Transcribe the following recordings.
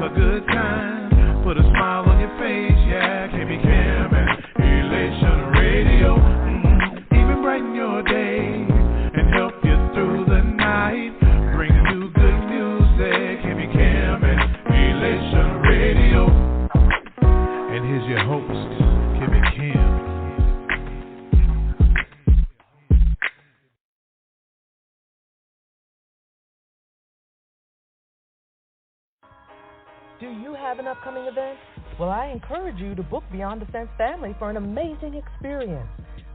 a good time. Put a smile on your face, yeah. Can't be Cam and Elation Radio. Even brighten your day and help you through the night. Bring you good music. Can't be Cam and Elation Radio. And here's your host, Kimmy Kim. Do you have an upcoming event? Well, I encourage you to book Beyond Defense Family for an amazing experience.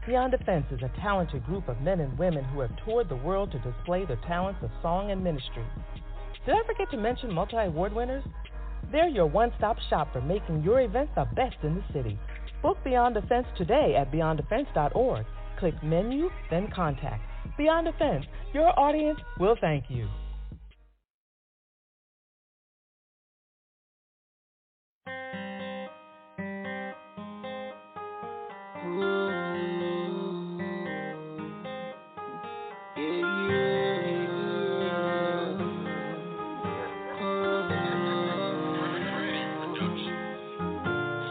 Beyond Defense is a talented group of men and women who have toured the world to display their talents of song and ministry. Did I forget to mention multi-award winners? They're your one-stop shop for making your events the best in the city. Book Beyond Defense today at beyonddefense.org. Click Menu, then Contact. Beyond Defense, your audience will thank you.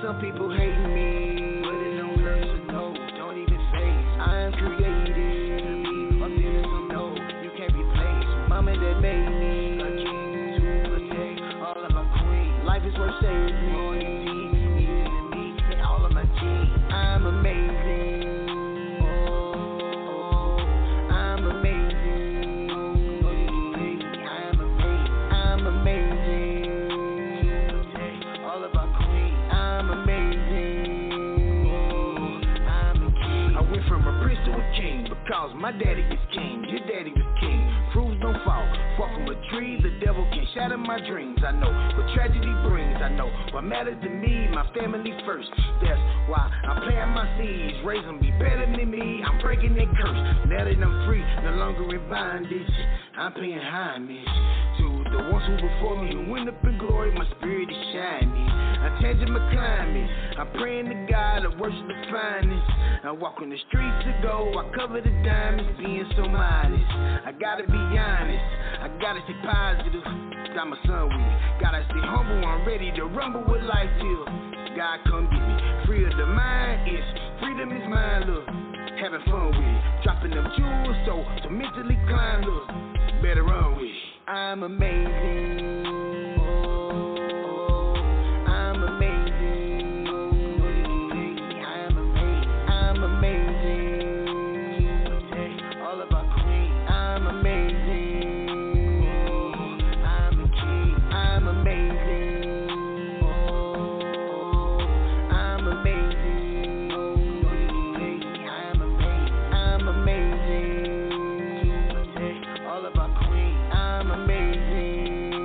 Some people hate me, but it don't hurt to know. Don't even face. I am created. I'm feeling some no. You can't replace. Mama that made me a king to protect all of my queens. Life is worth saving. All you need is me and all of my team. I'm amazing. Oh, I'm amazing. I'm amazing. I'm amazing. To protect all of our queens. I'm amazing. Oh, I'm a king. I went from a prince to a king because my daddy is king. Your daddy was king. Fruits don't fall. Fall from a tree. The devil can shatter my dreams. I know what tragedy brings. I know what matters to me. My family first. That's why I'm planting my seeds. Raise them be better than me. I'm breaking that curse. Now that I'm free, no longer in bondage. I'm paying homage to the ones who before me who went up in glory. My spirit is shining. I'm changing my climate. I'm praying to God. I worship the finest. I walk on the streets to go. I cover the diamonds, being so modest. I gotta be honest. I gotta stay positive. Got my son with me. Gotta stay humble. I'm ready to rumble with life till God come get me. Free of the mind is freedom is mine. Look, having fun with it. Dropping them jewels so to mentally climb. Look, better run with it. I'm amazing. I'm amazing. I'm amazing. All of our queens. I'm amazing. I'm a king. I'm amazing. I'm amazing. I'm amazing. All of our queens. I'm amazing.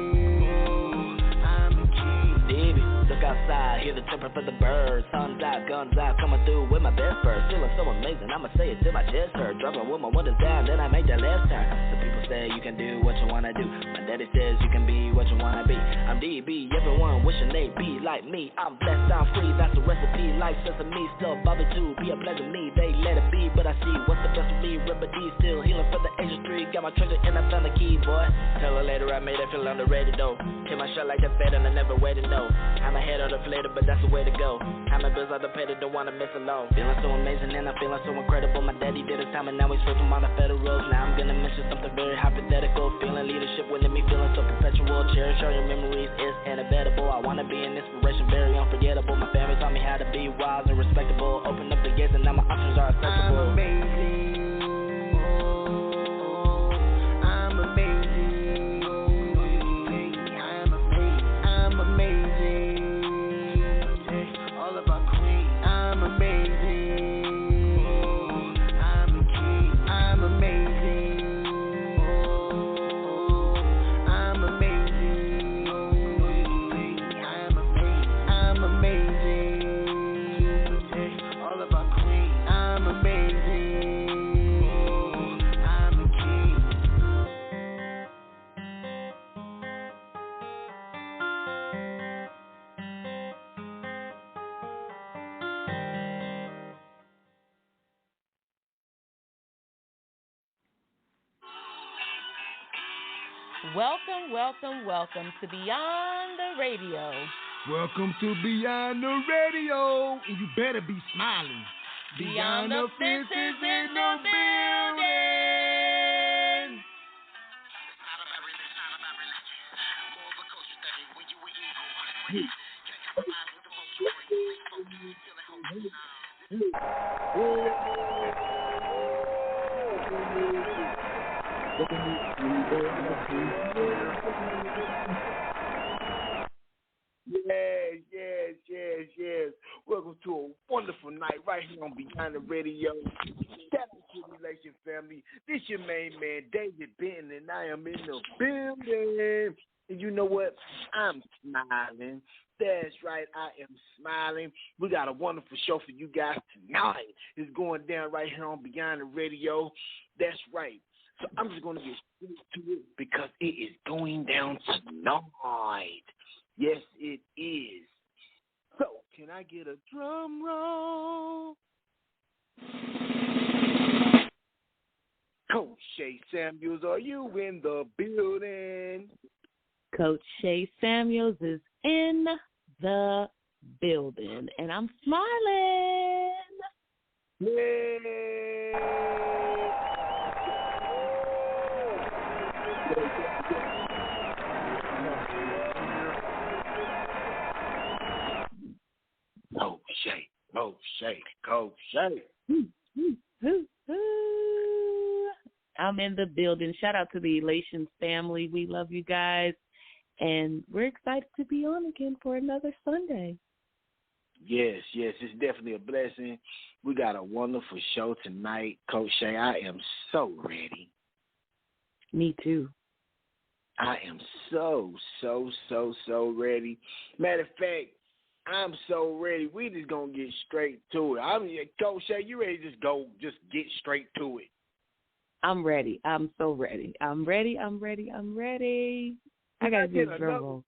I'm a king. Baby, look outside, hear the chirping for the birds. Sun's out, guns out, coming through with my best bird. Feeling so amazing, I'ma say it till my chest hurt. Driving with my windows down, then I make that left turn. Some people say you can do what you wanna do. My daddy says you can be what you wanna be. I'm DB, everyone wishing they be like me. I'm blessed, I'm free, that's a recipe. Like sesame, still Bobby too. Be a pleasure me, they let it be. But I see what's the best for me, remedy. Still healing for the age of 3. Got my treasure and I found the key, boy. Tell her later I made her feel underrated though. Hit my shot like a fed and I never waited, no. I'm ahead of the flater, but that's the way to go. I'm a bills out the pay, don't wanna miss alone. Feeling so amazing and I'm feeling so incredible. My daddy did his time and now he's free from all the federals. Now I'm gonna mention something very hypothetical. Feeling leadership within me, feeling so perpetual. Cherish all your memories, it's inevitable. I wanna be an inspiration, very unforgettable. My family taught me how to be wise and respectable. Open up the gates and now my options are accessible. I'm amazing. I'm amazing. I'm amazing. All of our queens. I'm amazing. I'm a king. I'm amazing. I'm amazing. I'm amazing. All of our queens. I'm amazing. Welcome, welcome, welcome to Beyond the Radio. Welcome to Beyond the Radio, and you better be smiling. Beyond the fences in the building. Yes. Welcome to a wonderful night right here on Beyond the Radio. Shout out to the Relation family. This your main man, David Benton, and I am in the building. And you know what? I'm smiling. That's right, I am smiling. We got a wonderful show for you guys tonight. It's going down right here on Beyond the Radio. That's right. So I'm just going to get straight to it because it is going down tonight. Yes, it is. So, can I get a drum roll? Coach Shay Samuels, are you in the building? Coach Shay Samuels is in the building, and I'm smiling. Yay! Coach Shay. I'm in the building. Shout out to the Elations family. We love you guys, and we're excited to be on again for another Sunday. Yes, it's definitely a blessing. We got a wonderful show tonight. Coach Shay, I am so ready. Me too. I am so ready. Matter of fact, I'm so ready. We just gonna get straight to it. Coach Shay, you ready to just get straight to it? I'm ready. I'm so ready. I'm ready. I gotta do the drum roll.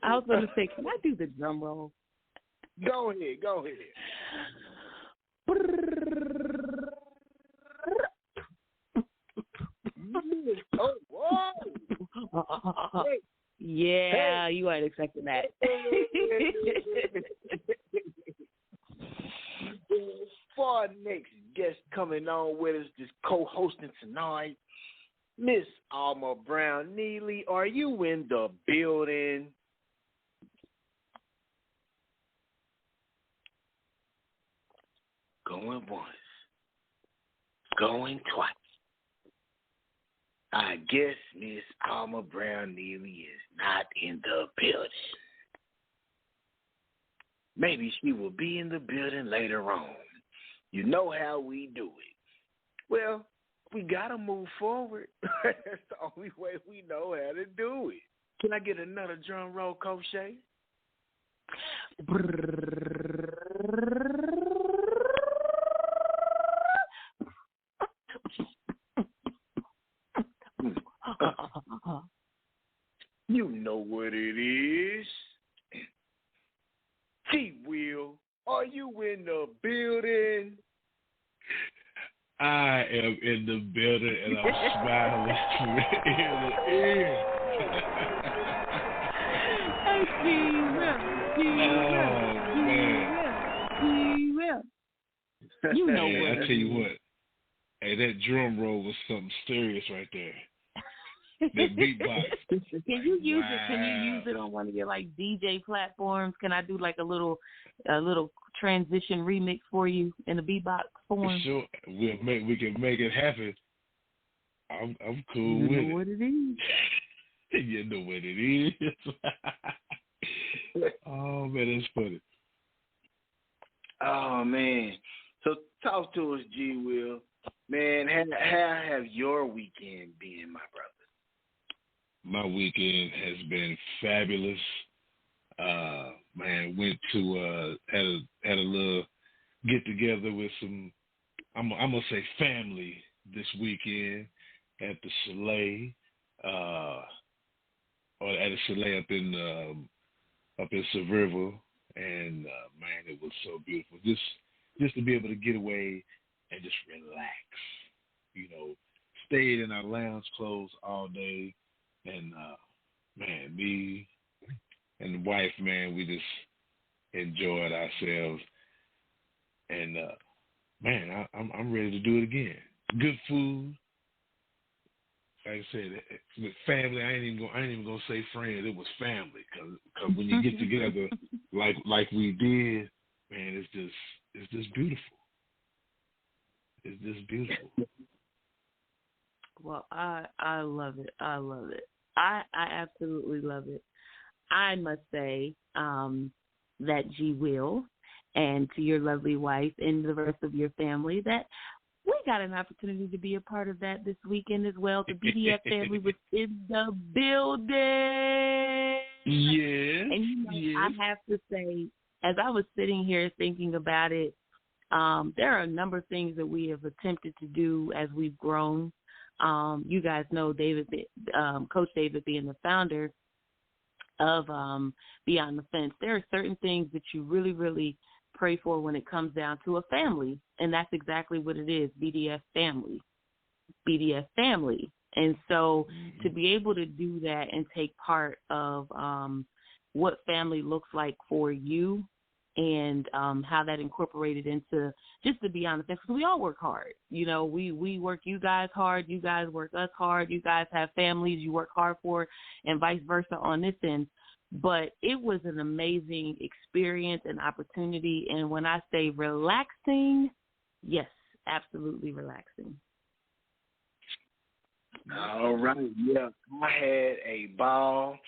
I was gonna say, can I do the drum roll? Go ahead. Oh, whoa! Yeah, you weren't expecting that. For our next guest coming on with us, just co-hosting tonight, Miss Alma Brown Neely, are you in the building? Going once, going twice. I guess Miss Alma Brown Neely is not in the building. Maybe she will be in the building later on. You know how we do it. Well, we got to move forward. That's the only way we know how to do it. Can I get another drum roll, Coach Shay? You know what it is. T-Will, are you in the building? I am in the building and I'm smiling from ear to ear. You know what? I tell you what. Hey, that drum roll was something serious right there. That beatbox. Can you use it? Can you use it on one of your like DJ platforms? Can I do like a little transition remix for you in the beatbox form? Sure, we can make it happen. I'm cool with it. You know what it is. You know what it is. Oh man, that's funny. Oh man. So talk to us, G. Will. Man, how have your weekend been, my brother? My weekend has been fabulous. Man, went to had a little get together with some I'm gonna say family this weekend at the chalet, or at a chalet up in Sevierville, and man, it was so beautiful. Just to be able to get away and just relax. You know, stayed in our lounge clothes all day. And man, me and the wife, man, we just enjoyed ourselves. And man, I'm ready to do it again. Good food. Like I said, with family, I ain't even gonna say friends. It was family, cause when you get together like we did, man, it's just beautiful. It's just beautiful. Well, I love it. I love it. I absolutely love it. I must say that G Will and to your lovely wife and the rest of your family that we got an opportunity to be a part of that this weekend as well. The BDF family was in the building. Yeah. And I have to say, as I was sitting here thinking about it, there are a number of things that we have attempted to do as we've grown. You guys know Coach David being the founder of Beyond the Fence. There are certain things that you really, really pray for when it comes down to a family, and that's exactly what it is, BDS family. And so to be able to do that and take part of what family looks like for you and how that incorporated into just to be on the fence, because we all work hard. You know, we work you guys hard, you guys work us hard, you guys have families you work hard for, and vice versa on this end. But it was an amazing experience and opportunity. And when I say relaxing, yes, absolutely relaxing. All right. Yeah, I had a ball.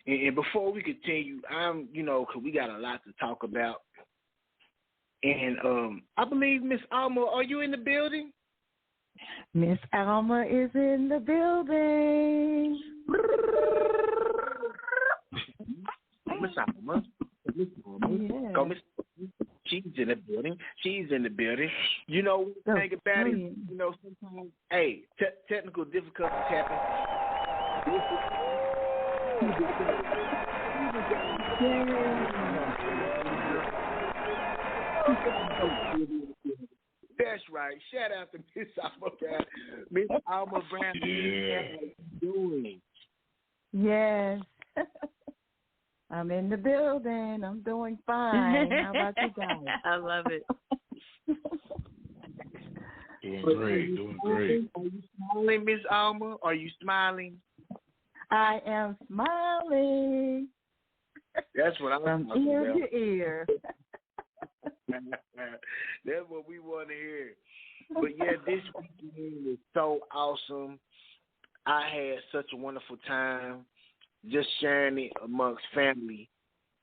And before we continue, because we got a lot to talk about. And I believe Miss Alma, are you in the building? Miss Alma is in the building. Miss Alma. Yeah. Go, Miss. She's in the building. You know, think about it. You know, sometimes, hey, technical difficulties happen. That's right. Shout out to Miss Alma Brown. Miss Alma Brown. Yeah. Doing. Yes. I'm in the building. I'm doing fine. How about you guys? I love it. Doing great. Are you smiling, Miss Alma? Are you smiling? I am smiling. That's what I'm from talking ear about. to ear. That's what we want to hear. But yeah, this weekend was so awesome. I had such a wonderful time just sharing it amongst family,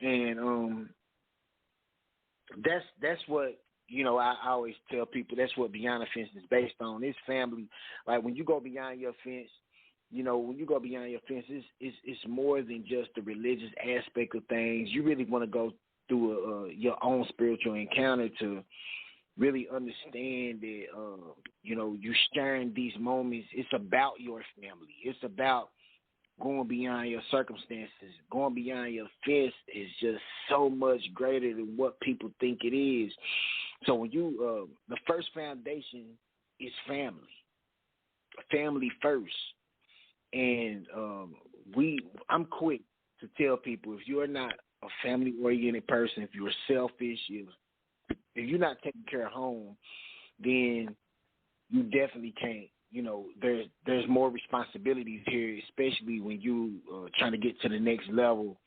and that's what, you know, I always tell people, that's what Beyond the Fence is based on. It's family. Like when you go beyond your fence, you know, when you go beyond your fence, it's more than just the religious aspect of things. You really want to go through your own spiritual encounter to really understand that, you know, you sharing these moments. It's about your family. It's about going beyond your circumstances. Going beyond your fence is just so much greater than what people think it is. So when you, the first foundation is family. Family first. And I'm quick to tell people, if you're not a family-oriented person, if you're selfish, if you're not taking care of home, then you definitely can't. You know, there's more responsibilities here, especially when you trying to get to the next level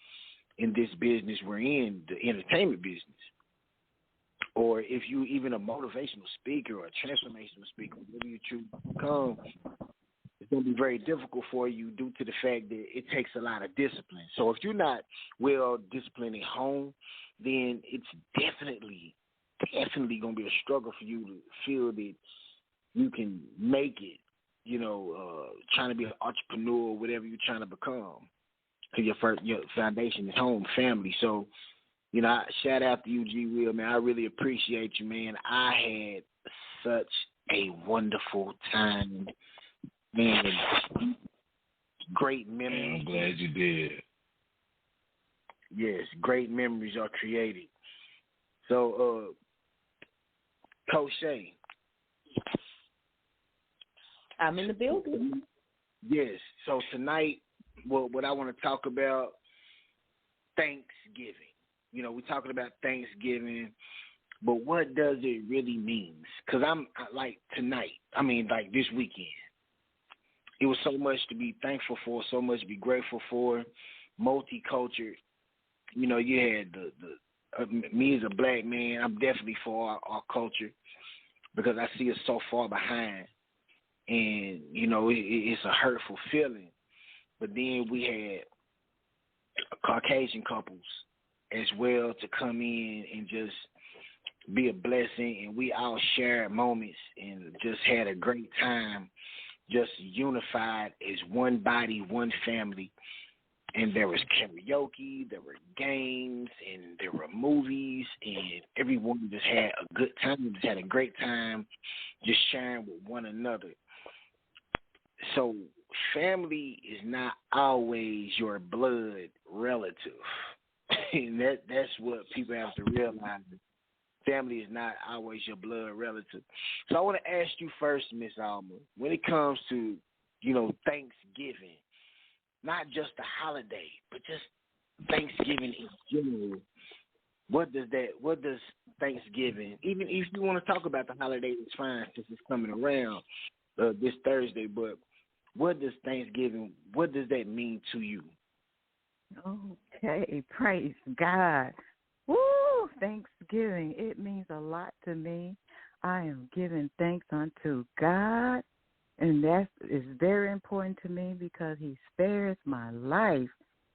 in this business we're in, the entertainment business. Or if you even a motivational speaker or a transformational speaker, whatever you choose to become, it's going to be very difficult for you due to the fact that it takes a lot of discipline. So if you're not well disciplined at home, then it's definitely going to be a struggle for you to feel that you can make it, you know, trying to be an entrepreneur, whatever you're trying to become. Because your foundation is home, family. So, you know, shout out to you, G. Will, man. I really appreciate you, man. I had such a wonderful time, man. Great memories. I'm glad you did. Yes, great memories are created. So, Coach Shay. I'm in the building. Yes. So tonight, what I want to talk about, Thanksgiving. You know, we're talking about Thanksgiving, but what does it really mean? Because like tonight, like this weekend, it was so much to be thankful for, so much to be grateful for, multicultural. You know, you had me as a black man, I'm definitely for our culture because I see us so far behind. And, you know, it's a hurtful feeling. But then we had Caucasian couples as well to come in and just be a blessing. And we all shared moments and just had a great time, just unified as one body, one family. And there was karaoke, there were games, and there were movies, and everyone just had a good time, just had a great time just sharing with one another. So family is not always your blood relative. And that's what people have to realize. Family is not always your blood relative. So I want to ask you first, Miss Alma, when it comes to, you know, Thanksgiving, not just the holiday, but just Thanksgiving in general, what does Thanksgiving, even if you want to talk about the holiday, it's fine since it's coming around this Thursday, but what does Thanksgiving, what does that mean to you? Okay, praise God. Woo, Thanksgiving, it means a lot to me. I am giving thanks unto God, and that is very important to me because he spares my life.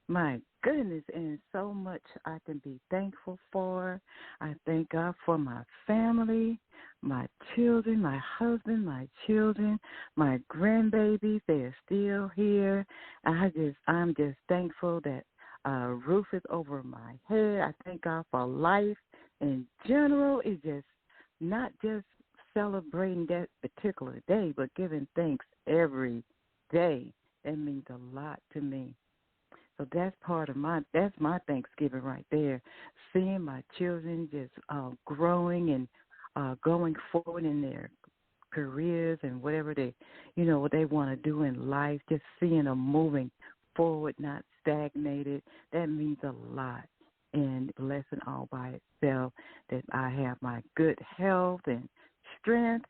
My goodness, and so much I can be thankful for. I thank God for my family, my children, my husband, my children, my grandbabies. They're still here. I'm just thankful that a roof is over my head. I thank God for life in general. It's just not just celebrating that particular day, but giving thanks every day. That means a lot to me. So that's my Thanksgiving right there. Seeing my children just growing and going forward in their careers and whatever what they want to do in life, just seeing them moving forward, not stagnated. That means a lot. And blessing all by itself that I have my good health and strength.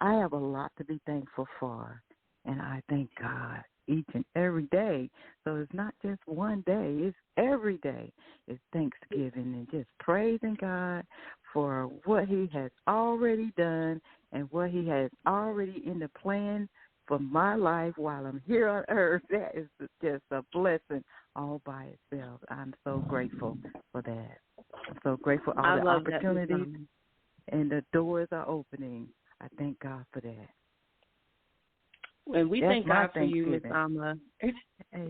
I have a lot to be thankful for, and I thank God each and every day. So it's not just one day, it's every day. It's Thanksgiving and just praising God for what he has already done and what he has already in the plan for my life while I'm here on earth. That is just a blessing all by itself. I'm so grateful for that. I'm so grateful for all the opportunities and the doors are opening. I thank God for that. And we thank God for you, Miss Alma.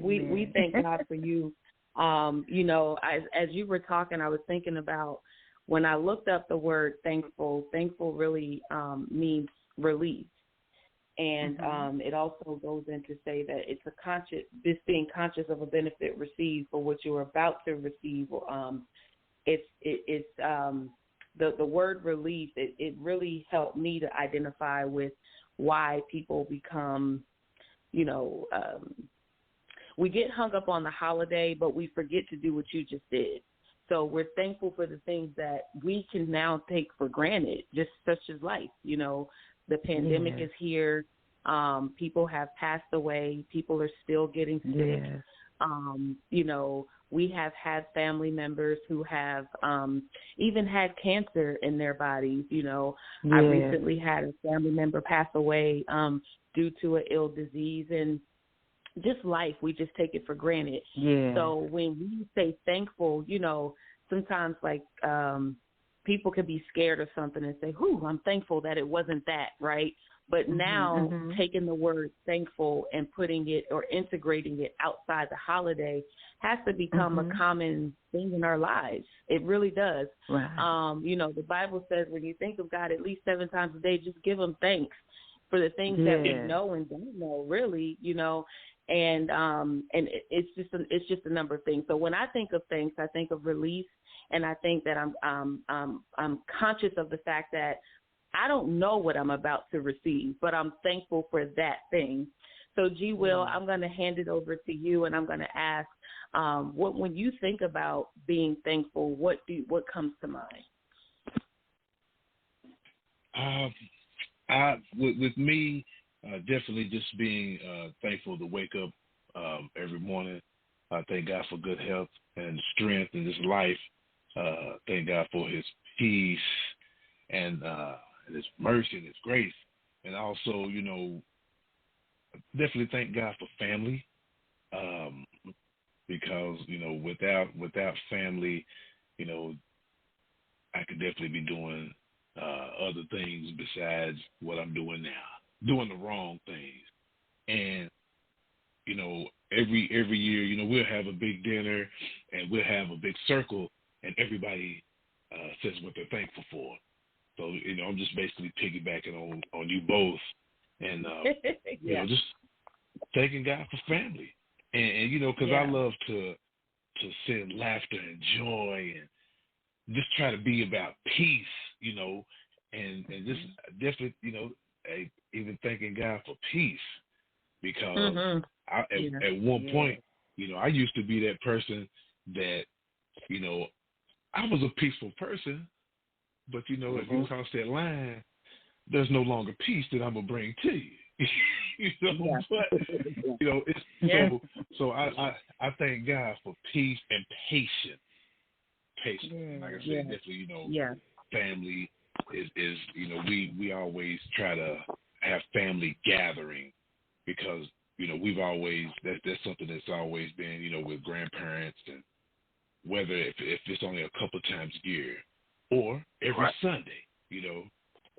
We thank God for you. You know, as you were talking, I was thinking about when I looked up the word thankful. Thankful really means release, and it also goes in to say that it's being conscious of a benefit received for what you're about to receive. It's the word release. It really helped me to identify with why people become, we get hung up on the holiday, but we forget to do what you just did. So we're thankful for the things that we can now take for granted, just such as life. You know, the pandemic is here. People have passed away. People are still getting sick. We have had family members who have even had cancer in their bodies. I recently had a family member pass away due to an ill disease, and just life, we just take it for granted. So when we say thankful, sometimes people can be scared of something and say, I'm thankful that it wasn't that, right? But now taking the word thankful and putting it or integrating it outside the holiday has to become a common thing in our lives. It really does. Right. The Bible says when you think of God at least 7 times a day, just give him thanks for the things that we know and don't know, really, and it's just a number of things. So when I think of thanks, I think of release, and I think that I'm conscious of the fact that I don't know what I'm about to receive, but I'm thankful for that thing. So, G. Will, I'm going to hand it over to you, and I'm going to ask, when you think about being thankful, what comes to mind? With me, definitely just being thankful to wake up every morning. Thank God for good health and strength in this life. Thank God for His peace and His mercy and His grace. And also, definitely thank God for family, because without family, I could definitely be doing other things besides what I'm doing now, doing the wrong things. And every year, we'll have a big dinner and we'll have a big circle, and everybody says what they're thankful for. So I'm just basically piggybacking on you both, and just thanking God for family, and because I love to send laughter and joy, and just try to be about peace, and just definitely even thanking God for peace, because at one point, I used to be that person that I was a peaceful person, but if you cross that line, there's no longer peace that I'm gonna bring to you. But it's so I thank God for peace and patience. Like I said, definitely, family is we always try to have family gathering, because we've always that's something that's always been with grandparents, and whether if it's only a couple times a year or every Sunday,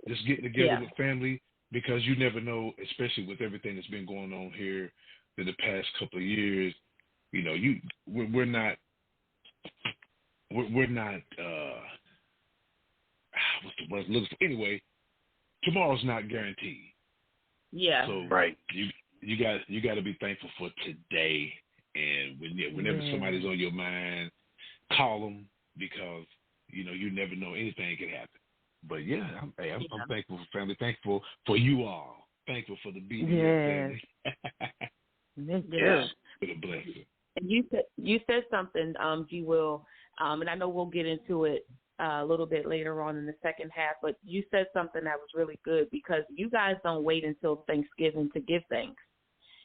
just getting together with family, because you never know, especially with everything that's been going on here in the past couple of years. We're not what's the word looking for? Anyway, tomorrow's not guaranteed. Yeah. So you got to be thankful for today, and whenever somebody's on your mind, call them, because you never know, anything can happen. But I'm thankful for family, thankful for you all, thankful for the BDS family. Yes. For the blessing. And you said something, G. Will, and I know we'll get into it a little bit later on in the second half, but you said something that was really good, because you guys don't wait until Thanksgiving to give thanks.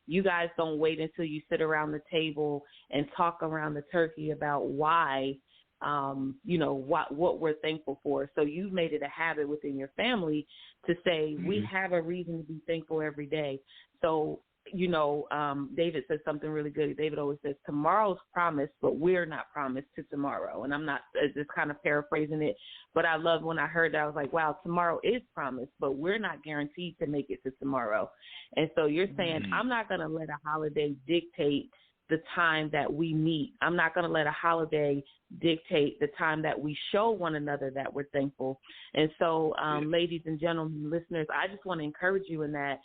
You guys don't wait until you sit around the table and talk around the turkey about why, what we're thankful for. So you've made it a habit within your family to say, we have a reason to be thankful every day. So, David says something really good. David always says, tomorrow's promised, but we're not promised to tomorrow. And I'm not just kind of paraphrasing it, but I love when I heard that. I was like, wow, tomorrow is promised, but we're not guaranteed to make it to tomorrow. And so you're saying, I'm not going to let a holiday dictate the time that we meet. I'm not going to let a holiday dictate the time that we show one another that we're thankful. And so, ladies and gentlemen, listeners, I just want to encourage you in that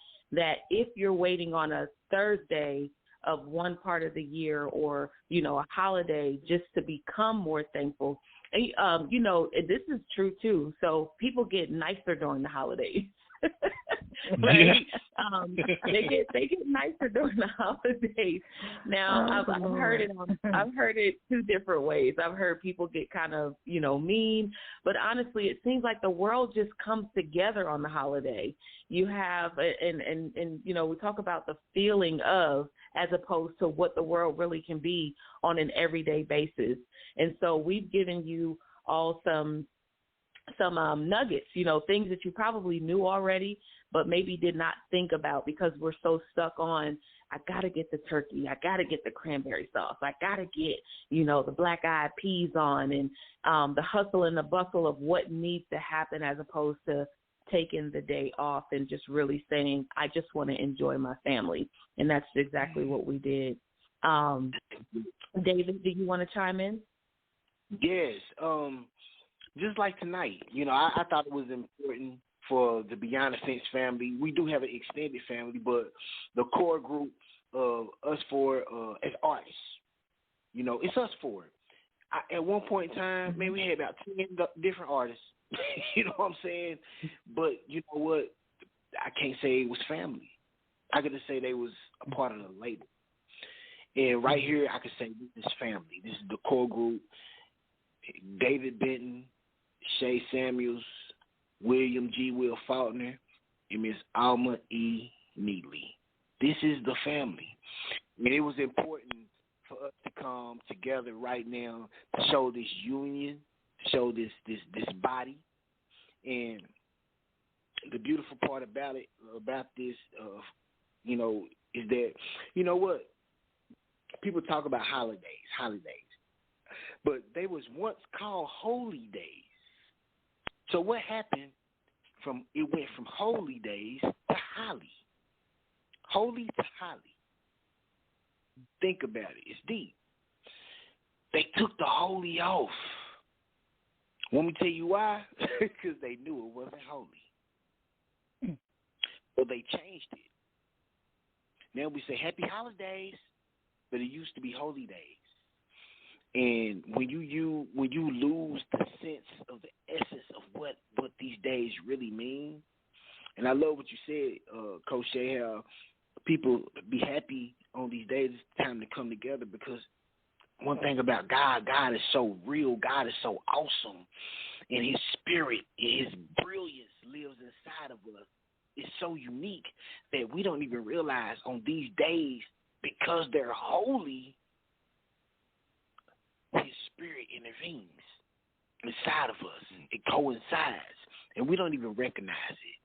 if you're waiting on a Thursday of one part of the year, or, a holiday just to become more thankful, and, this is true too. So people get nicer during the holidays. Right? They get nicer during the holidays. Now I've heard it two different ways. I've heard people get kind of mean, but honestly, it seems like the world just comes together on the holiday. You have and we talk about the feeling of, as opposed to what the world really can be on an everyday basis. And so we've given you all some nuggets, things that you probably knew already, but maybe did not think about, because we're so stuck on, I got to get the turkey, I got to get the cranberry sauce, I got to get, the black-eyed peas on, and the hustle and the bustle of what needs to happen, as opposed to taking the day off and just really saying, I just want to enjoy my family. And that's exactly what we did. David, do you want to chime in? Yes. Just like tonight, I thought it was important for the Beyond the Fence family. We do have an extended family, but the core group of us four as artists, it's us four. At one point in time, we had about 10 different artists. You know what I'm saying? But you know what? I can't say it was family. I could just say they was a part of the label. And right here, I could say this is family. This is the core group. David Benton, Shay Samuels, William G. Will Faulkner, and Miss Alma E. Neely. This is the family. And it was important for us to come together right now to show this union, to show this body. And the beautiful part about this, is that, you know what? People talk about holidays, but they was once called holy days. So what happened it went from holy days to holly. Holy to holly. Think about it. It's deep. They took the holy off. Want me to tell you why? Because they knew it wasn't holy. So they changed it. Now we say happy holidays, but it used to be holy days. And when you lose the sense of the essence of what these days really mean, and I love what you said, Coach Shay, how people be happy on these days. It's time to come together, because one thing about God is so real. God is so awesome, and His spirit, His brilliance lives inside of us. It's so unique that we don't even realize on these days, because they're holy, His spirit intervenes inside of us. It coincides, and we don't even recognize it.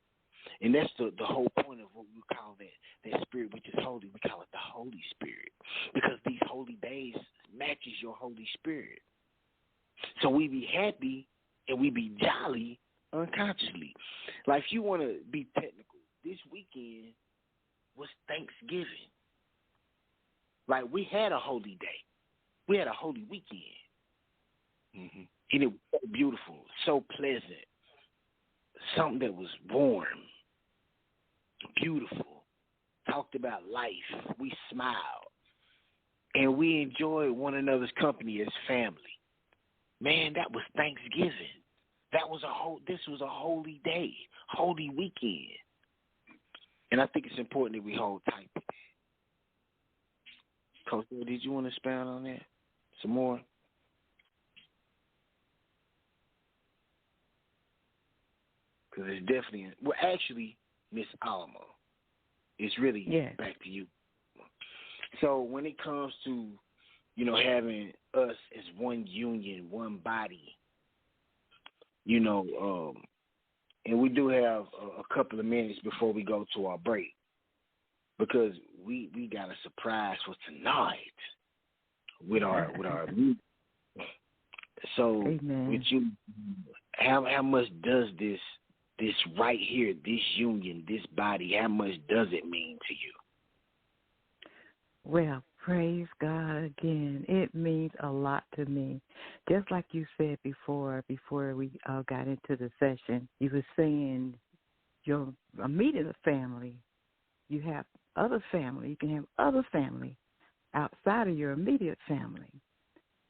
And that's the whole point of what we call that spirit, which is holy. We call it the Holy Spirit, because these holy days matches your Holy Spirit. So we be happy and we be jolly unconsciously. Like, if you want to be technical, this weekend was Thanksgiving. Like, we had a holy day. We had a holy weekend. Mm-hmm. And it was so beautiful, so pleasant. Something that was warm, beautiful. Talked about life. We smiled. And we enjoyed one another's company as family. Man, that was Thanksgiving. This was a holy day, holy weekend. And I think it's important that we hold tight to that. Coach, did you want to expound on that some more? Because it's definitely, actually, Miss Alma, it's really back to you. So when it comes to, having us as one union, one body, and we do have a couple of minutes before we go to our break, because we got a surprise for tonight with our music. So, Amen. With you, how much does this right here, this union, this body, how much does it mean to you? Well, praise God again. It means a lot to me. Just like you said before we got into the session, you were saying you're meeting a family. You have other family. You can have other family outside of your immediate family.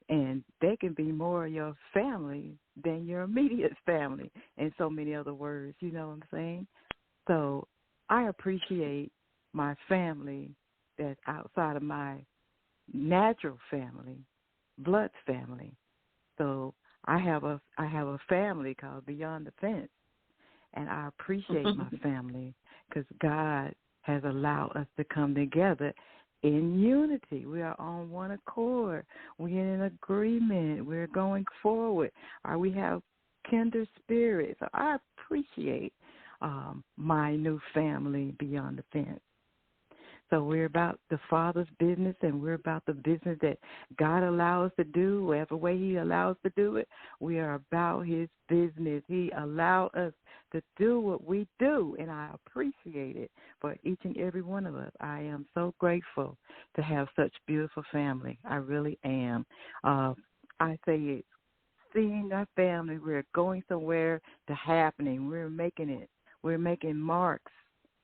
And they can be more your family than your immediate family, in so many other words, you know what I'm saying? So I appreciate my family that's outside of my natural family, blood family. So I have a family called Beyond the Fence, and I appreciate my family because God has allowed us to come together in unity. We are on one accord. We're in agreement. We're going forward. We have kindred spirits. So I appreciate my new family Beyond the Fence. So we're about the Father's business, and we're about the business that God allows us to do, whatever way He allows us to do it. We are about His business. He allowed us to do what we do, and I appreciate it for each and every one of us. I am so grateful to have such beautiful family. I really am. I say it, seeing our family, we're going somewhere to happening. We're making it. We're making marks.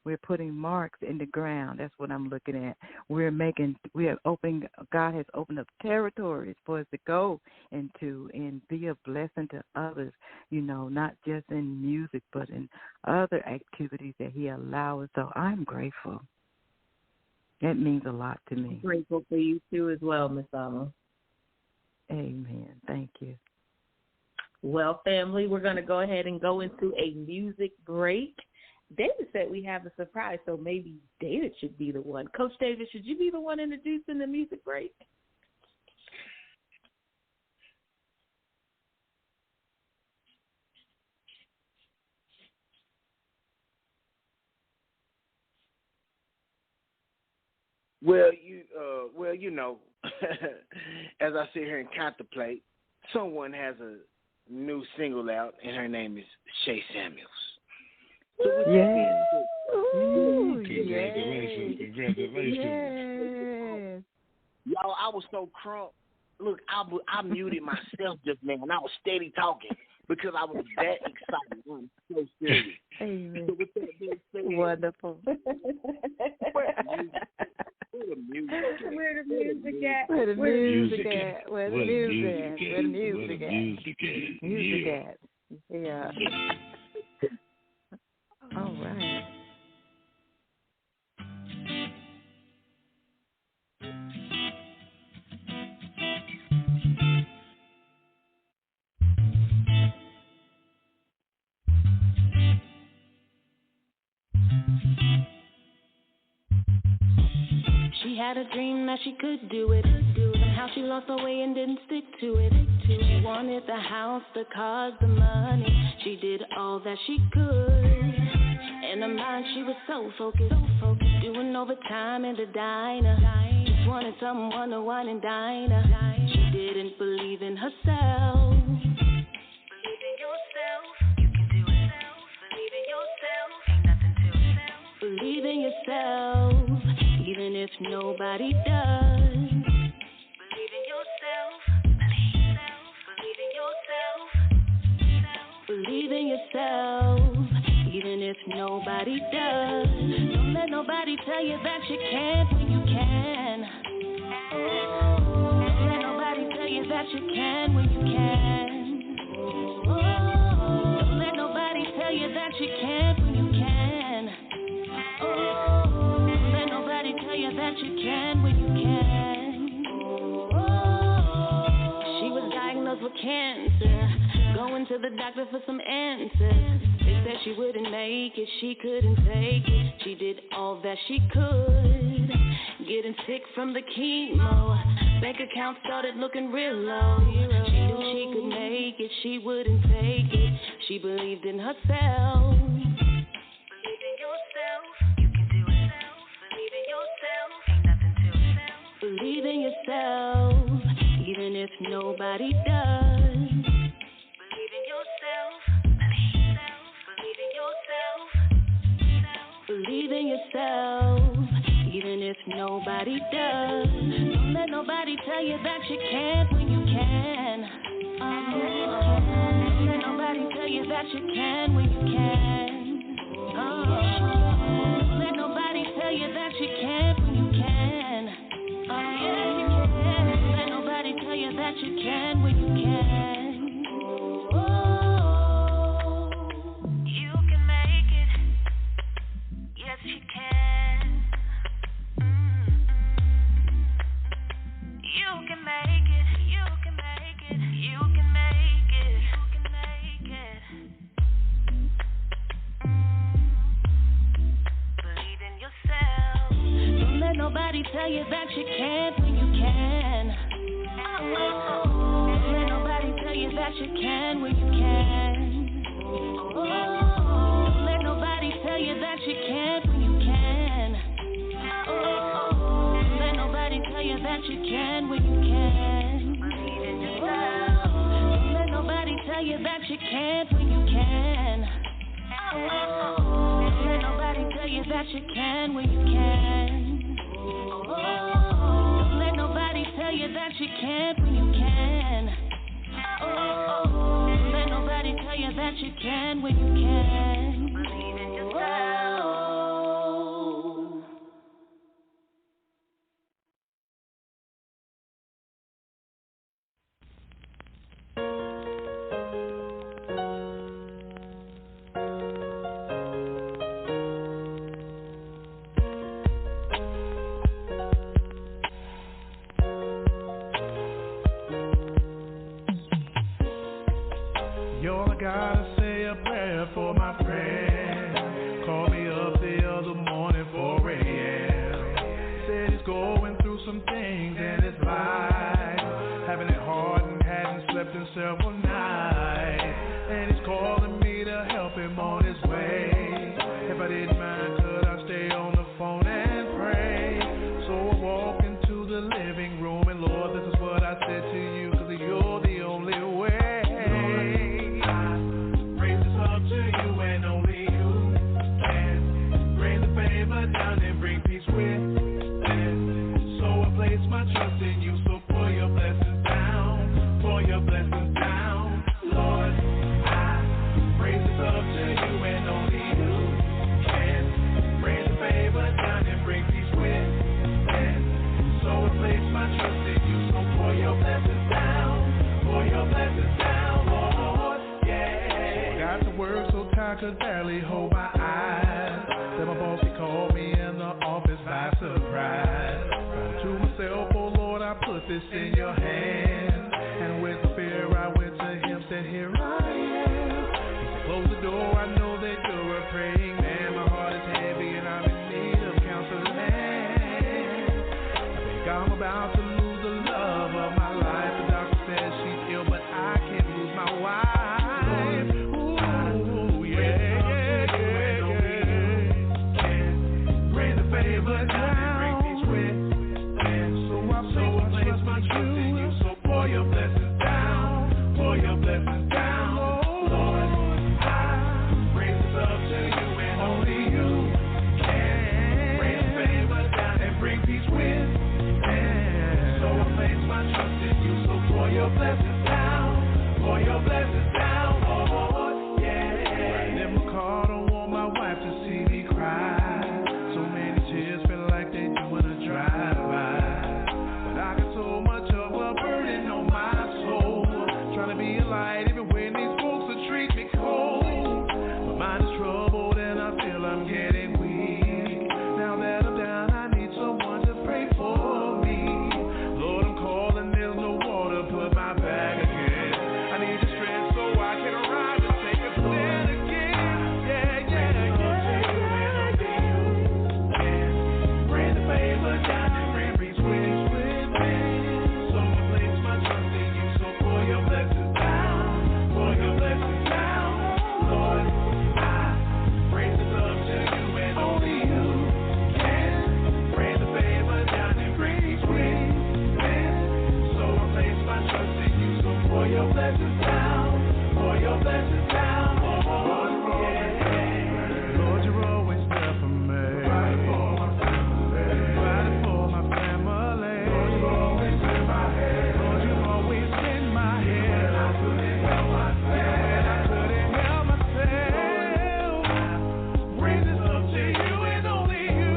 We're putting marks in the ground. That's what I'm looking at. God has opened up territories for us to go into and be a blessing to others, not just in music, but in other activities that He allows. So I'm grateful. It means a lot to I'm me. grateful for you too as well, Miss Alma. Amen. Thank you. Well, family, we're going to go ahead and go into a music break. David said we have a surprise, so maybe David should be the one. Coach David, should you be the one introducing the music break? Well, you know, as I sit here and contemplate, someone has a new single out, and her name is Shay Samuels. So with that being said, Congratulations. Yes. y'all, I was so crunk. Look, I muted myself just now, and I was steady talking because I was that excited. I'm so serious. Amen. So with that being said, Wonderful. where the music at? Where the music at? Where the music at? Yeah. All right. She had a dream that she could do it. Somehow she lost her way and didn't stick to it. She wanted the house, the cars, the money. She did all that she could. In her mind she was so focused. Doing overtime in the diner. Just wanted someone to wine and dine her. She didn't believe in herself. Believe in yourself, you can do it. Believe in yourself, ain't nothing to self. Believe in yourself, even if nobody does. Believe in yourself, believe in yourself. Believe in yourself, even if nobody does. Don't let nobody tell you that you can't when you can. Don't let nobody tell you that you can when you can. Don't let nobody tell you that you can't when you can. Don't let nobody tell you that you can when you can. She was diagnosed with cancer, going to the doctor for some answers. They said she wouldn't make it, she couldn't take it. She did all that she could, getting sick from the chemo. Bank account started looking real low. She knew she could make it, she wouldn't take it. She believed in herself. Believe in yourself, you can do it. Believe in yourself, ain't nothing to self. Believe in yourself, even if nobody does. Believe in yourself, believe in yourself. Believe in yourself, even if nobody does. Don't let nobody tell you that you can't when you can. Don't let nobody tell you that you can when you can. Don't let nobody tell you that you can't when you can. Don't let nobody tell you that you can when you can. You can make it. Yes, you can. You can make it. You can make it. You can make it. You can make it. Believe in yourself. Don't let nobody tell you that you can't when you can. Don't let nobody tell you that you can when you can. Don't let nobody tell you that you can't when you can. Don't let nobody tell you that you can when you can. Believe in yourself. Don't let nobody tell you that you can't when you can. Don't let nobody tell you that you can when you can. Don't let nobody tell you that you can't when you can. Don't let nobody tell you that you can when you can. Believe in yourself. could barely hold my eyes. Then my boss, he called me in the office by surprise. Thought to myself, oh Lord, I put this in your hands. And with the fear, I went to him, said, here I am. He said, close the door, I know that you're a praying man. My heart is heavy and I'm in need of counseling. I think I'm about to lose the love of my life. The doctor says she's ill, but I can't lose my wife. Ooh, yeah. Bring the favor down. So I place my trust in you. So pour your blessings down. Pour your blessings down. Lord, I bring this up to you and only you can. Bring the favor down and bring peace with. So I place my trust in you. So pour your blessings down. Pour your blessings down, Lord, yeah. Riding in my car, don't want my wife to see me cry. So many tears feel like they do when I drive by. But I got so much of a burden on my soul. Trying to be a light even when these folks will treat me cold. My mind is troubled and I feel I'm getting weak. Now that I'm down, I need someone to pray for me. Lord, I'm calling, there's no water, put my bag again. I need the strength so I can rise and take a stand again. Bring the favor down and bring peace with me. So I place my trust in you. So pour your blessings down. Pour your blessings down. Lord, I bring this up to you and only you can. Bring the favor down and bring peace with me. So I place my trust in you. So pour your blessings down. Pour your blessings down. Lord, you're always there for me. Fighting for my family. Fighting for my family. Lord, you're always in my head. Lord, you're always in my head. When I couldn't help myself. Bring this up to you and only you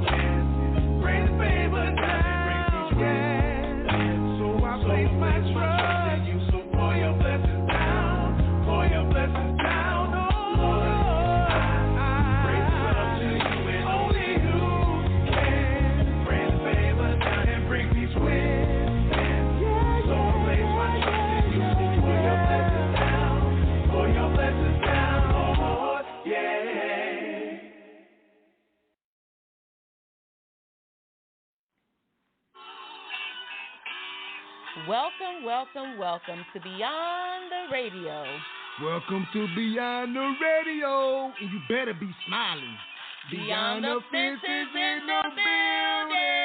can. Bring the favor down. Yeah. So I place my trust in you. So pour your blessings down. Pour your blessings down. Lord, I bring this up to you and only you can. Bring the favor down and bring peace with. So I place my trust in you. So pour your blessings down. Pour your blessings down, Lord, yeah. Welcome, welcome, welcome to Beyond the Radio. Welcome to Beyond the Radio, and you better be smiling. Beyond the Fence is in the building.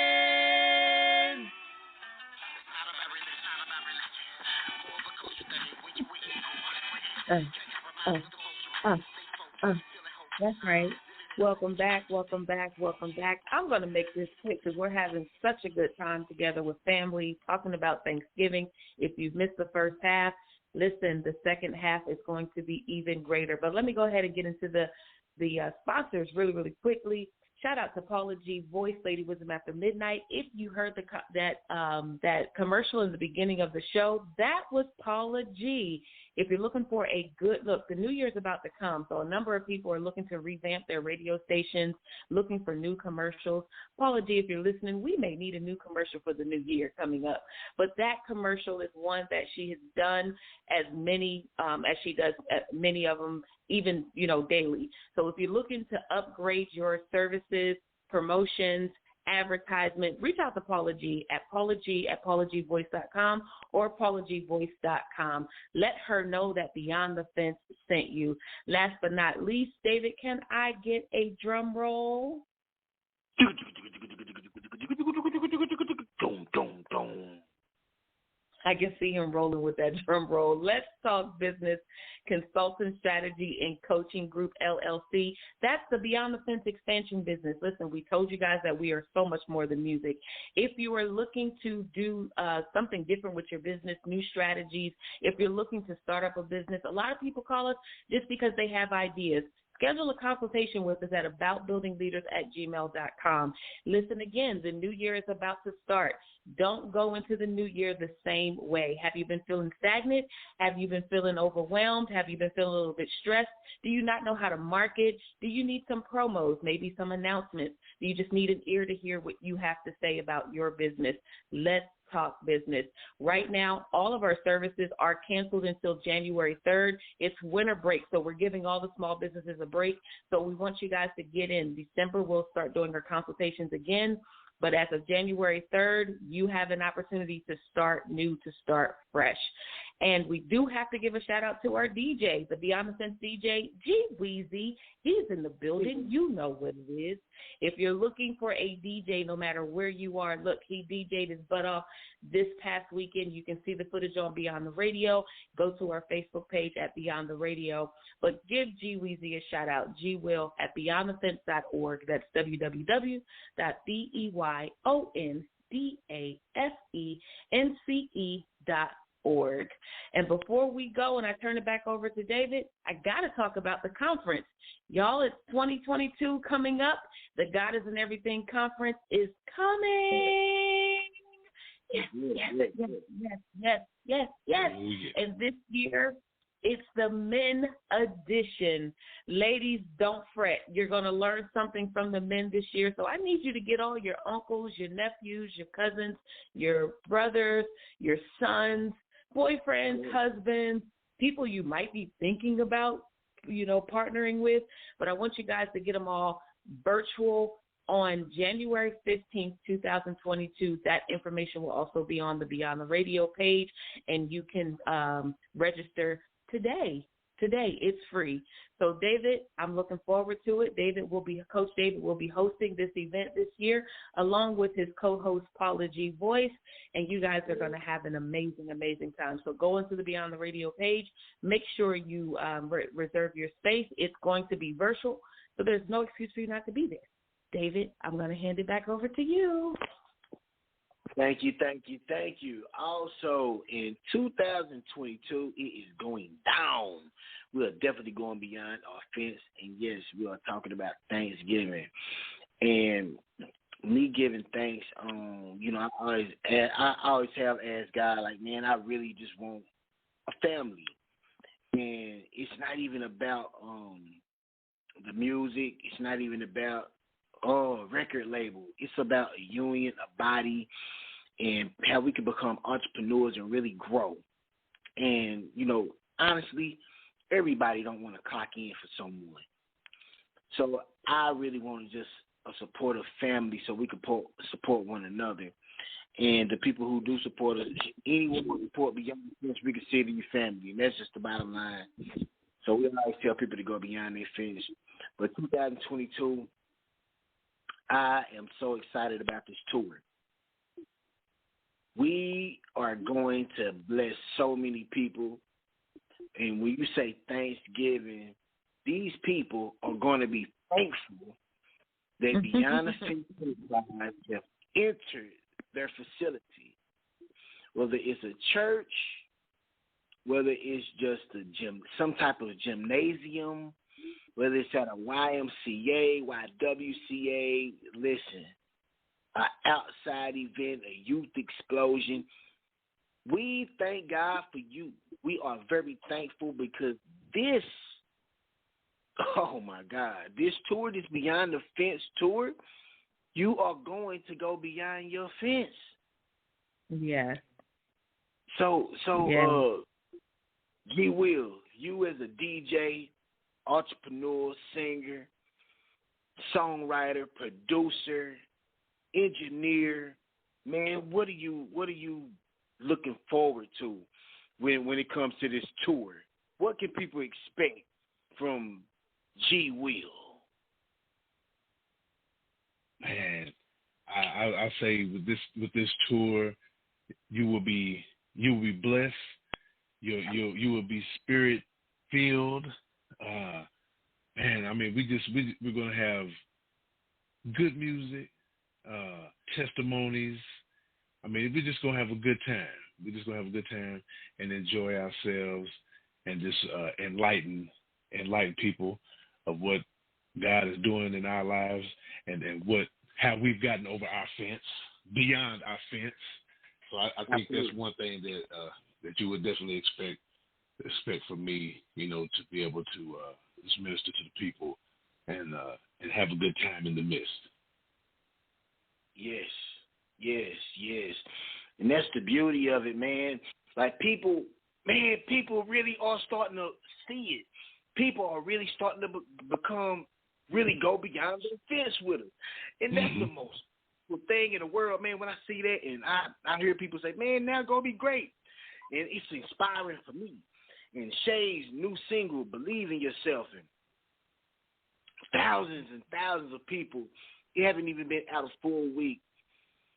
That's right. Welcome back, welcome back, welcome back. I'm going to make this quick because we're having such a good time together with family, talking about Thanksgiving. If you've missed the first half, listen, the second half is going to be even greater. But let me go ahead and get into the sponsors really, really quickly. Shout out to Paula G, Voice Lady Wisdom After Midnight. If you heard that commercial in the beginning of the show, that was Paula G. If you're looking for a good look, the new year's about to come, so a number of people are looking to revamp their radio stations, looking for new commercials. Paula G, if you're listening, we may need a new commercial for the new year coming up. But that commercial is one that she has done as many as she does many of them, even, daily. So if you're looking to upgrade your services, promotions, advertisement, reach out to Paula G at paulagvoice.com or paulagvoice.com. Let her know that Beyond the Fence sent you. Last but not least, David, can I get a drum roll? I can see him rolling with that drum roll. Let's Talk Business Consulting Strategy and Coaching Group, LLC. That's the Beyond the Fence expansion business. Listen, we told you guys that we are so much more than music. If you are looking to do something different with your business, new strategies, if you're looking to start up a business, a lot of people call us just because they have ideas. schedule a consultation with us at aboutbuildingleaders@gmail.com. Listen again, the new year is about to start. Don't go into the new year the same way. Have you been feeling stagnant? Have you been feeling overwhelmed? Have you been feeling a little bit stressed? Do you not know how to market? Do you need some promos, maybe some announcements? Do you just need an ear to hear what you have to say about your business? Let's talk business. Right now, all of our services are canceled until January 3rd. It's winter break, so we're giving all the small businesses a break. So we want you guys to get in. December, we'll start doing our consultations again. But as of January 3rd, you have an opportunity to start new, to start fresh. And we do have to give a shout-out to our DJ, the Beyond the Sense DJ, G Weezy. He's in the building. You know what it is. If you're looking for a DJ, no matter where you are, look, he DJ'd his butt off this past weekend. You can see the footage on Beyond the Radio. Go to our Facebook page at Beyond the Radio. But give G Weezy a shout-out, G-Will, at beyondthefence.org. That's www.beyondthefence.org. And before we go and I turn it back over to David, I got to talk about the conference. Y'all, it's 2022 coming up. The God is in Everything conference is coming. Yes. And this year, it's the men edition. Ladies, don't fret. You're going to learn something from the men this year. So I need you to get all your uncles, your nephews, your cousins, your brothers, your sons, boyfriends, husbands, people you might be thinking about, partnering with. But I want you guys to get them all virtual on January 15th, 2022. That information will also be on the Beyond the Radio page, and you can register today. It's free. So, David, I'm looking forward to it. Coach David will be hosting this event this year, along with his co-host, Paula G. Voice, and you guys are going to have an amazing, amazing time. So go into the Beyond the Radio page. Make sure you reserve your space. It's going to be virtual, so there's no excuse for you not to be there. David, I'm going to hand it back over to you. Thank you. Also, in 2022, it is going down. We are definitely going beyond our fence, and yes, we are talking about Thanksgiving. And me giving thanks, I always have asked God, like, man, I really just want a family. And it's not even about the music. It's not even about record label. It's about a union, a body, and how we can become entrepreneurs and really grow. And, honestly, everybody don't want to clock in for someone. So I really want to just a supportive family so we can support one another. And the people who do support us, anyone who support Beyond the Fence, we consider you family. And that's just the bottom line. So we always tell people to go beyond their fence. But 2022, I am so excited about this tour. We are going to bless so many people. And when you say Thanksgiving, these people are going to be thankful that Beyond the Fence have entered their facility. Whether it's a church, whether it's just a gym, some type of gymnasium, whether it's at a YMCA, YWCA, listen, an outside event, a youth explosion. We thank God for you. We are very thankful because this, oh my God, this tour, this Beyond the Fence tour, you are going to go beyond your fence. Yes. So, G. Will, you as a DJ, entrepreneur, singer, songwriter, producer, engineer, man, what are you looking forward to when it comes to this tour? What can people expect from G. Will? Man, I say with this tour, you will be blessed. You will be spirit filled. Man, I mean, we're gonna have good music, testimonies. I mean, we're just gonna have a good time. We're just gonna have a good time and enjoy ourselves and just enlighten people. of what God is doing in our lives and how we've gotten over our fence, beyond our fence. So I think that's one thing that you would definitely expect from me, to be able to just minister to the people and have a good time in the midst. Yes. And that's the beauty of it, man. Like people really are starting to see it. People are really starting to really go beyond the fence with us. And that's the most cool thing in the world, man, when I see that and I hear people say, man, now go be great. And it's inspiring for me. And Shay's new single, Believe in Yourself, and thousands and thousands of people, it haven't even been out a full week,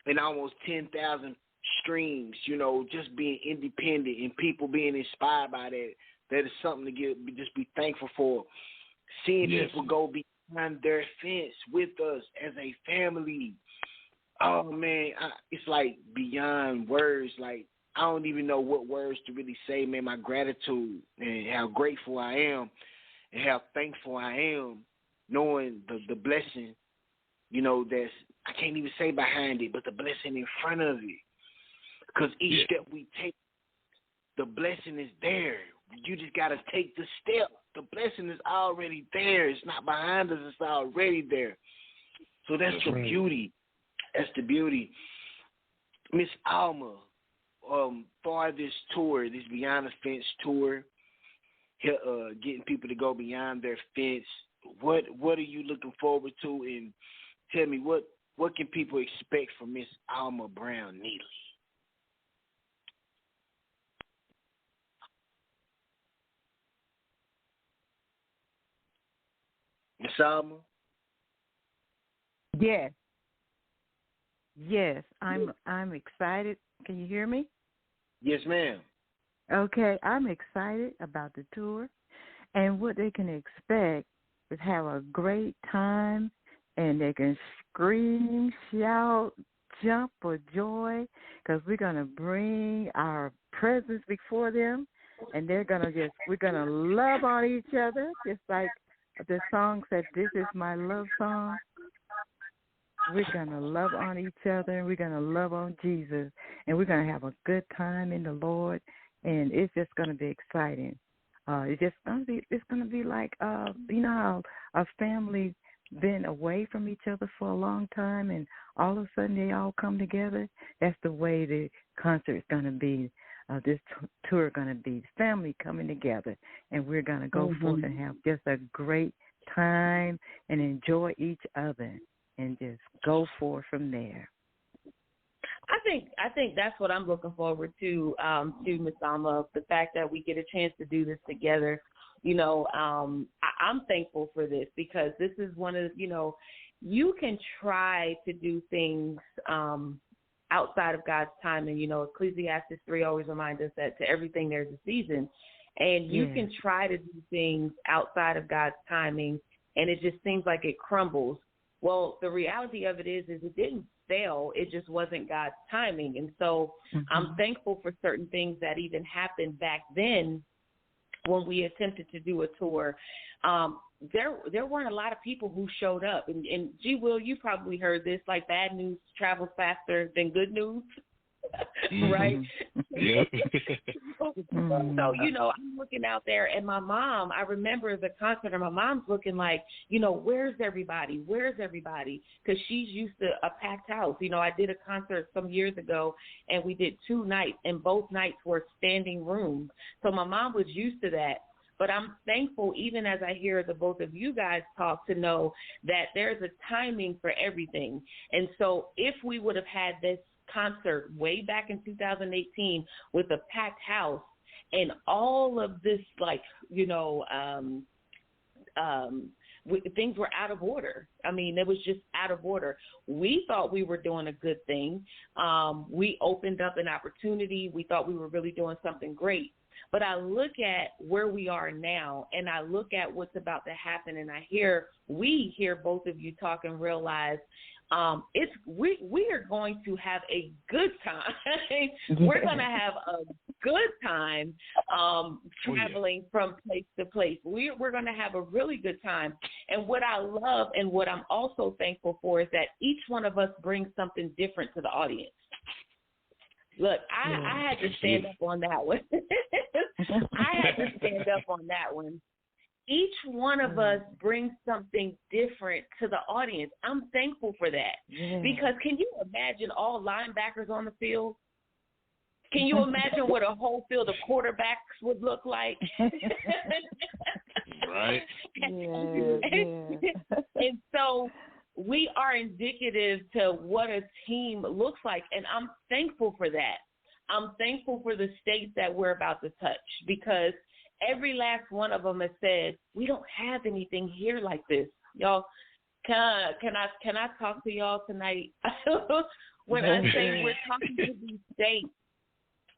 and almost 10,000 streams, just being independent and people being inspired by that. That is something to just be thankful for. Seeing people go behind their fence with us as a family. Oh, man, it's like beyond words. Like, I don't even know what words to really say, man. My gratitude and how grateful I am and how thankful I am knowing the blessing, that's, I can't even say behind it, but the blessing in front of it. Because each step we take, the blessing is there. You just got to take the step. The blessing is already there. It's not behind us. It's already there. So that's the beauty. That's the beauty. Miss Alma, for this tour, this Beyond the Fence tour, getting people to go beyond their fence, what are you looking forward to? And tell me, what can people expect from Miss Alma Brown Neely? Miss Alma? Yes, I'm excited. Can you hear me? Yes, ma'am. Okay, I'm excited about the tour, and what they can expect is have a great time, and they can scream, shout, jump for joy, because we're going to bring our presence before them, and we're going to love on each other, just like the song said, this is my love song. We're going to love on each other, and we're going to love on Jesus, and we're going to have a good time in the Lord, and it's just going to be exciting. It's going to be like, how a family been away from each other for a long time, and all of a sudden they all come together. That's the way the concert is going to be. This tour is going to be family coming together, and we're going to go forth and have just a great time and enjoy each other, and just go forth from there. I think that's what I'm looking forward to Ms. Alma, the fact that we get a chance to do this together. I'm thankful for this, because this is one of, you can try to do things outside of God's timing. Ecclesiastes 3 always reminds us that to everything there's a season. And you can try to do things outside of God's timing, and it just seems like it crumbles. Well, the reality of it is it didn't fail. It just wasn't God's timing. And so I'm thankful for certain things that even happened back then when we attempted to do a tour. There weren't a lot of people who showed up. And gee, Will, you probably heard this, like bad news travels faster than good news. Right? Yep. So, I'm looking out there, and my mom, I remember the concert, and my mom's looking like, where's everybody? Where's everybody? Because she's used to a packed house. I did a concert some years ago, and we did 2 nights, and both nights were standing rooms. So my mom was used to that. But I'm thankful, even as I hear the both of you guys talk, to know that there's a timing for everything. And so if we would have had this concert way back in 2018 with a packed house and all of this, things were out of order. I mean, it was just out of order. We thought we were doing a good thing. We opened up an opportunity. We thought we were really doing something great. But I look at where we are now, and I look at what's about to happen, and we hear both of you talk and realize we are going to have a good time. We're going to have a good time traveling from place to place. We're going to have a really good time. And what I love and what I'm also thankful for is that each one of us brings something different to the audience. Look, I had to stand up on that one. Each one of us brings something different to the audience. I'm thankful for that. Because can you imagine all linebackers on the field? Can you imagine what a whole field of quarterbacks would look like? Right. And so we are indicative to what a team looks like, and I'm thankful for that. I'm thankful for the states that we're about to touch, because every last one of them has said, we don't have anything here like this. Y'all, can I talk to y'all tonight? When I say we're talking to these states,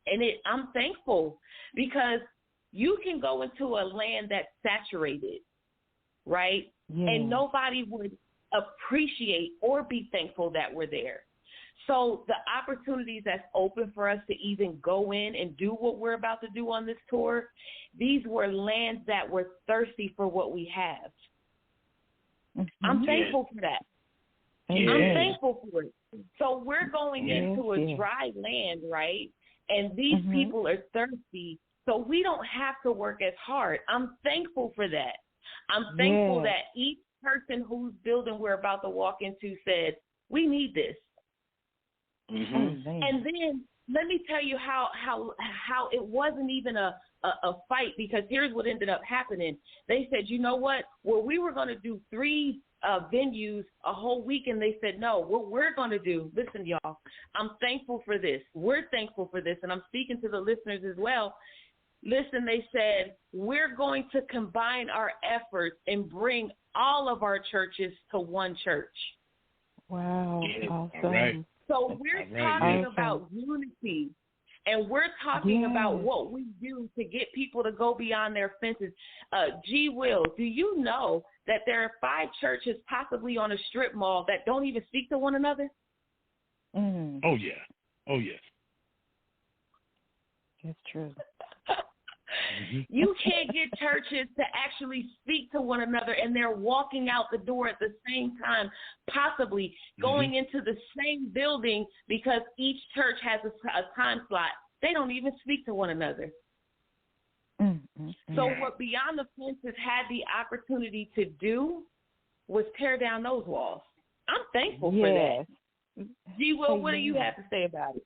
and I'm thankful, because you can go into a land that's saturated, right? And nobody would appreciate or be thankful that we're there. So the opportunities that's open for us to even go in and do what we're about to do on this tour, these were lands that were thirsty for what we have. I'm thankful for that. I'm thankful for it. So we're going into a dry land, right? And these people are thirsty, so we don't have to work as hard. I'm thankful for that. I'm thankful that each person whose building we're about to walk into said, we need this. And then let me tell you how it wasn't even a fight, because here's what ended up happening. They said, you know what? Well, we were going to do 3 venues a whole week, and they said, no, what we're going to do, listen, y'all, I'm thankful for this. We're thankful for this, and I'm speaking to the listeners as well. Listen, they said, we're going to combine our efforts and bring all of our churches to one church. Wow, awesome. Right. So we're talking about unity, and we're talking about what we do to get people to go beyond their fences. G. Will, do you know that there are 5 churches possibly on a strip mall that don't even speak to one another? Oh, yeah. That's true. You can't get churches to actually speak to one another, and they're walking out the door at the same time, possibly going into the same building, because each church has a time slot. They don't even speak to one another. So what Beyond the Fences had the opportunity to do was tear down those walls. I'm thankful for that. G. Will, what do you have to say about it?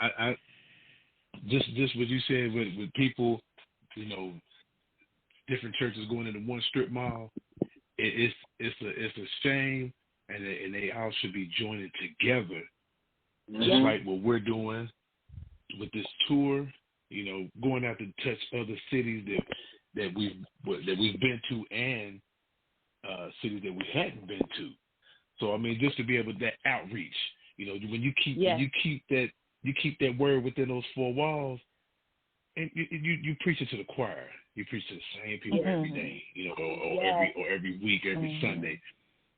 I just what you said with people, you know, different churches going into one strip mall. It's a shame, and they all should be joining together, just like what we're doing with this tour. You know, going out to touch other cities that we've been to, and cities that we hadn't been to. So I mean, just to be able to that outreach. You know, when you keep that word within those 4 walls, and you preach it to the choir. You preach to the same people every day, you know, or every week, every Sunday.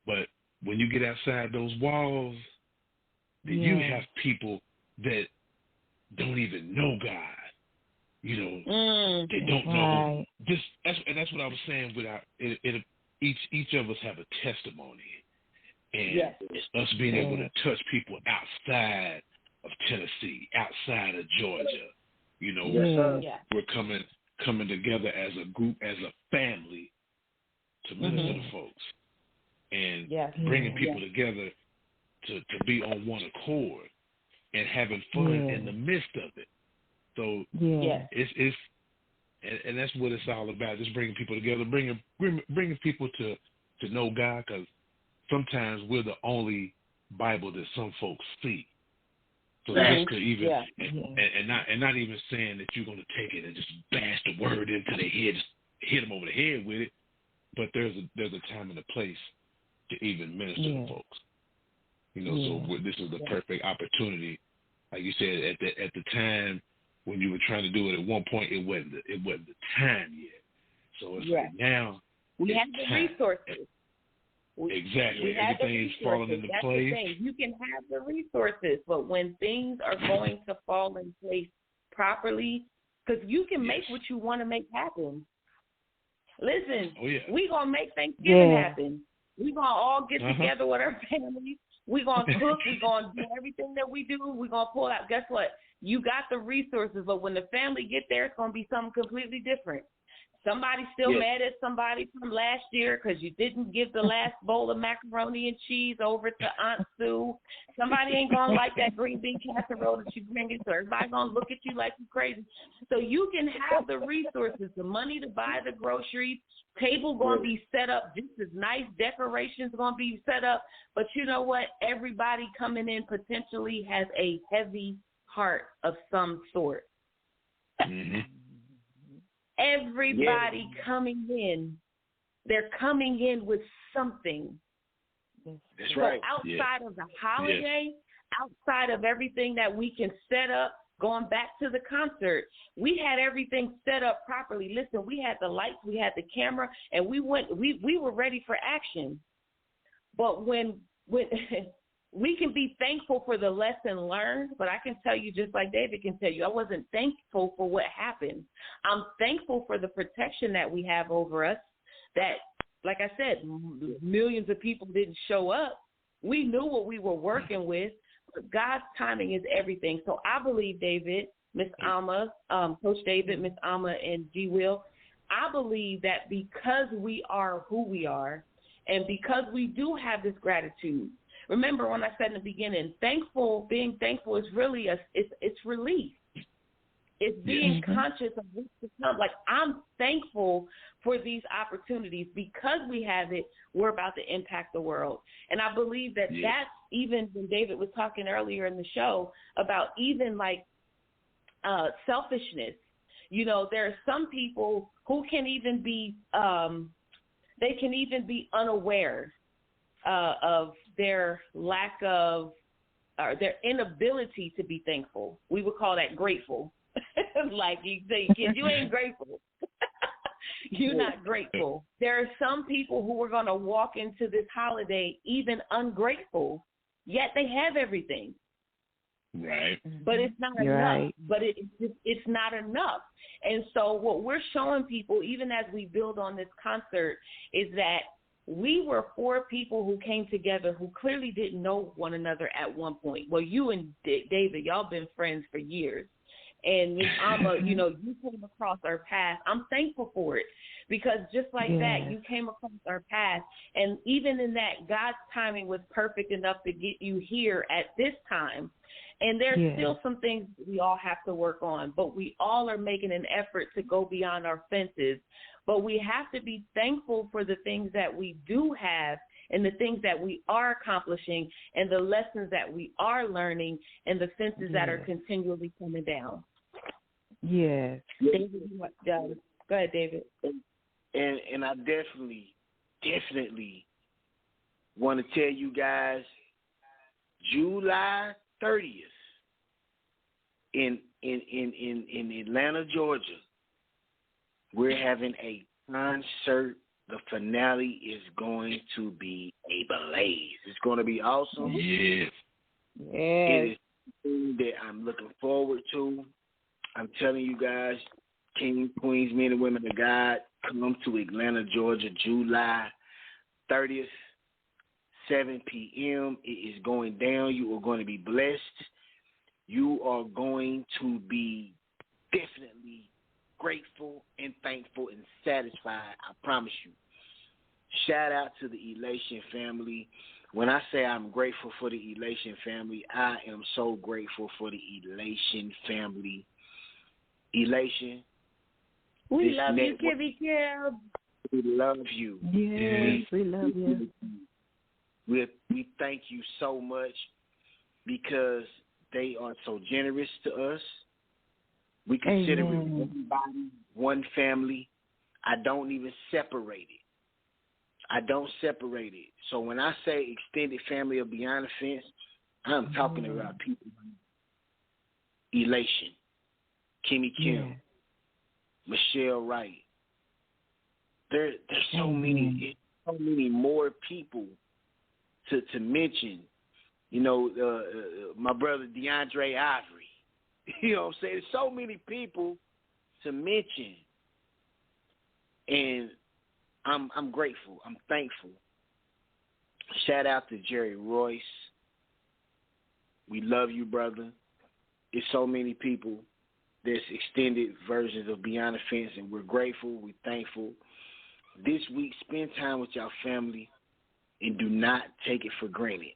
But when you get outside those walls, then you have people that don't even know God. You know, they don't know. That's what I was saying. Each of us have a testimony, and it's us being able to touch people outside of Tennessee, outside of Georgia. You know, we're coming together as a group, as a family, to minister to folks, and bringing people together to be on one accord and having fun in the midst of it. So it's and that's what it's all about. Just bringing people together, bringing people to know God, because sometimes we're the only Bible that some folks see. So just to even and not even saying that you're going to take it and just bash the word into their head, just hit them over the head with it. But there's a time and a place to even minister to folks. You know, so this is the perfect opportunity. Like you said, at the time when you were trying to do it, at one point it wasn't the time yet. So it's like now we have the resources. Exactly. have Everything is falling into That's place. the thing. You can have the resources, but when things are going to fall in place properly, because you can make what you want to make happen. Listen, we going to make Thanksgiving happen. We going to all get together with our families. We going to cook. We going to do everything that we do. We going to pull out. Guess what? You got the resources, but when the family get there, it's going to be something completely different. Somebody's still mad at somebody from last year because you didn't give the last bowl of macaroni and cheese over to Aunt Sue. Somebody ain't going to like that green bean casserole that you bringing, so everybody's going to look at you like you're crazy. So you can have the resources, the money to buy the groceries, table going to be set up just as nice, decorations going to be set up. But you know what? Everybody coming in potentially has a heavy heart of some sort. Mm-hmm. Everybody coming in, they're coming in with something. That's right. Outside of the holiday, outside of everything that we can set up, going back to the concert, we had everything set up properly. Listen, we had the lights, we had the camera, and we were ready for action. But when we can be thankful for the lesson learned, but I can tell you, just like David can tell you, I wasn't thankful for what happened. I'm thankful for the protection that we have over us, that, like I said, millions of people didn't show up. We knew what we were working with, but God's timing is everything. So I believe, David, Miss Alma, Coach David, Miss Alma, and G. Will, I believe that because we are who we are and because we do have this gratitude, remember when I said in the beginning, being thankful is really it's relief. It's being conscious of what's to come. Like, I'm thankful for these opportunities. Because we have it, we're about to impact the world. And I believe that that's, even when David was talking earlier in the show about even like selfishness. You know, there are some people who can even be they can even be unaware of their lack of, or their inability to be thankful. We would call that grateful. Like you say, kids, you ain't grateful. You're not grateful. There are some people who are going to walk into this holiday even ungrateful, yet they have everything. Right. But it's not enough. Right. But it's not enough. And so what we're showing people, even as we build on this concert, is that we were 4 people who came together who clearly didn't know one another at one point. Well, you and David, y'all been friends for years. And Ms. Alma, you know, you came across our path. I'm thankful for it because just like that, you came across our path. And even in that, God's timing was perfect enough to get you here at this time. And there's still some things we all have to work on, but we all are making an effort to go beyond our fences. But we have to be thankful for the things that we do have and the things that we are accomplishing and the lessons that we are learning and the fences that are continually coming down. Yes. David, go ahead, David. And I definitely want to tell you guys, July 30th in Atlanta, Georgia, we're having a concert. The finale is going to be a blaze. It's going to be awesome. Yes. It is something that I'm looking forward to. I'm telling you guys, kings, queens, men and women of God, come to Atlanta, Georgia, July 30th, 7 p.m. It is going down. You are going to be blessed. You are going to be definitely grateful and thankful and satisfied. I promise you. Shout out to the Elation family. When I say I'm grateful for the Elation family, I am so grateful for the Elation family. Elation. We love you, Kibby Kib. We love you. Yes, we love you. We thank you so much because they are so generous to us. We consider it one body, one family. I don't even separate it. So when I say extended family or beyond the fence, I'm talking about people like Elation, Kimmy Kim, Michelle Wright. There's so many. so many more people to mention. You know, my brother DeAndre Ivory. You know what I'm saying? There's so many people to mention. And I'm grateful. I'm thankful. Shout out to Jerry Royce. We love you, brother. There's so many people. There's extended versions of Beyond the Fence, and we're grateful. We're thankful. This week, spend time with your family and do not take it for granted.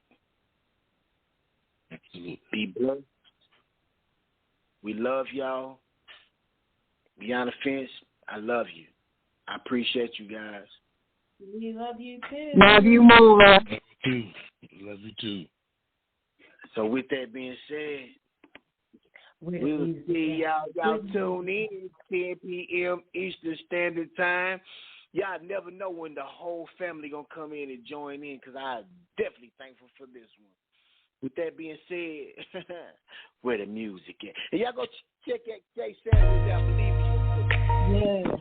Absolutely. Be blessed. We love y'all. Beyond the Fence, I love you. I appreciate you guys. We love you too. Love you more. Love you too. Love you too. So with that being said, We'll see y'all. Y'all tune in 10 p.m. Eastern Standard Time. Y'all never know when the whole family gonna come in and join in, because I'm definitely thankful for this one. With that being said, where the music at? And y'all go check that Shay Sandwich out, believe me. Yeah.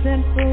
Simple